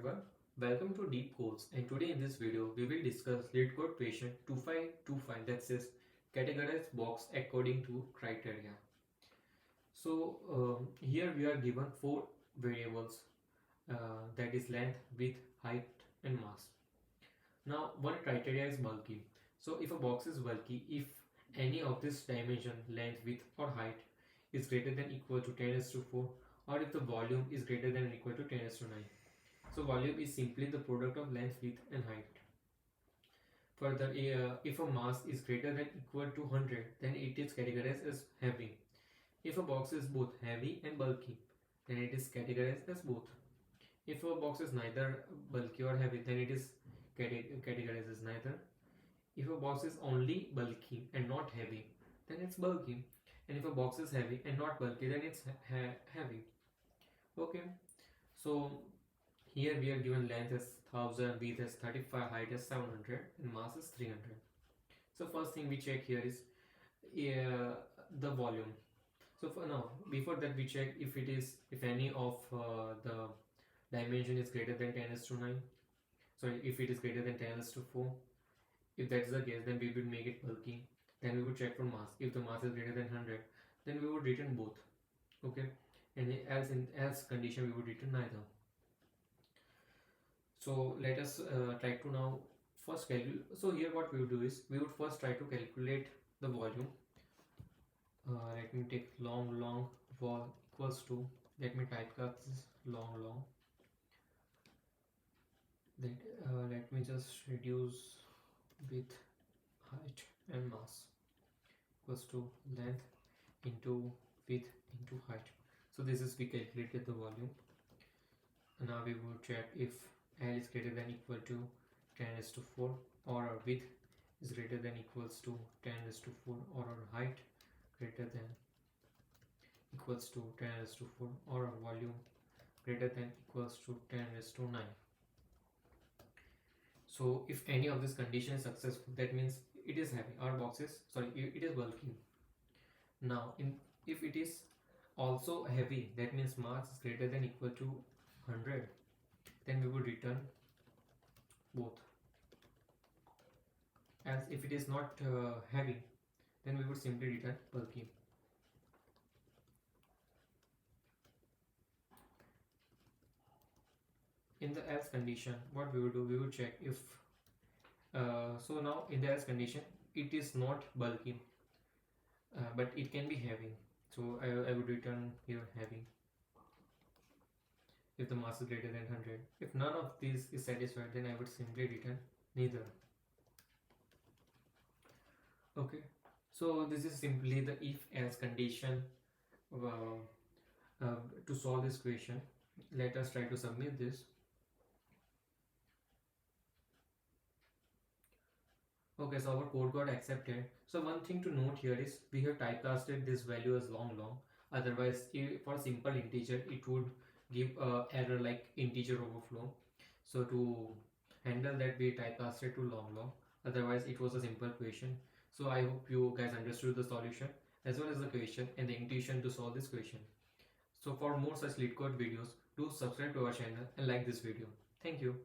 everyone, welcome to Deep Codes, and today in this video we will discuss LeetCode question 2525 that says categorize box according to criteria. So here we are given four variables, that is length, width, height and mass. Now one criteria is bulky. So if a box is bulky, if any of this dimension, length, width or height is greater than equal to 10⁴, or if the volume is greater than or equal to 10⁹. So volume is simply the product of length, width and height. Further, if a mass is greater than equal to 100, then it is categorized as heavy. If a box is both heavy and bulky, then it is categorized as both. If a box is neither bulky or heavy, then it is categorized as neither. If a box is only bulky and not heavy, then it's bulky. And if a box is heavy and not bulky, then it's heavy. Okay, so here we are given length as 1000, width as 35, height as 700 and mass is 300. So first thing we check here is the volume. So for now, before that we check if any of the dimension is greater than 10⁹. Sorry, if it is greater than 10⁴. If that's the case, then we will make it bulky. Then we would check for mass. If the mass is greater than 100, then we would return both. Okay, and else condition we would return neither. So let us try to now first calculate. So here what we would do is we would first try to calculate the volume. Let me take long vol equals to, let me typecast this long. Then let me just reduce width, height and mass equals to length into width into height. So this is we calculated the volume. And now we will check if L is greater than equal to 10⁴, or our width is greater than equals to 10⁴, or our height greater than equals to 10⁴, or our volume greater than equals to 10⁹. So if any of this condition is successful, that means it is heavy. Our box is, sorry, it is bulky. Now if it is also heavy, that means mass is greater than equal to 100, then we would return both. As if it is not heavy, then we would simply return bulky. In the else condition, what we would do, we would check if so now in the else condition it is not bulky, but it can be heavy. So I would return here heavy if the mass is greater than 100. If none of these is satisfied, then I would simply return neither. Okay, so this is simply the if else condition to solve this question. Let us try to submit this. Okay, so our code got accepted. So one thing to note here is we have typecasted this value as long. Otherwise, for simple integer, it would give error like integer overflow. So to handle that, we typecasted to long. Otherwise, it was a simple question. So I hope you guys understood the solution as well as the question and the intuition to solve this question. So for more such LeetCode videos, do subscribe to our channel and like this video. Thank you.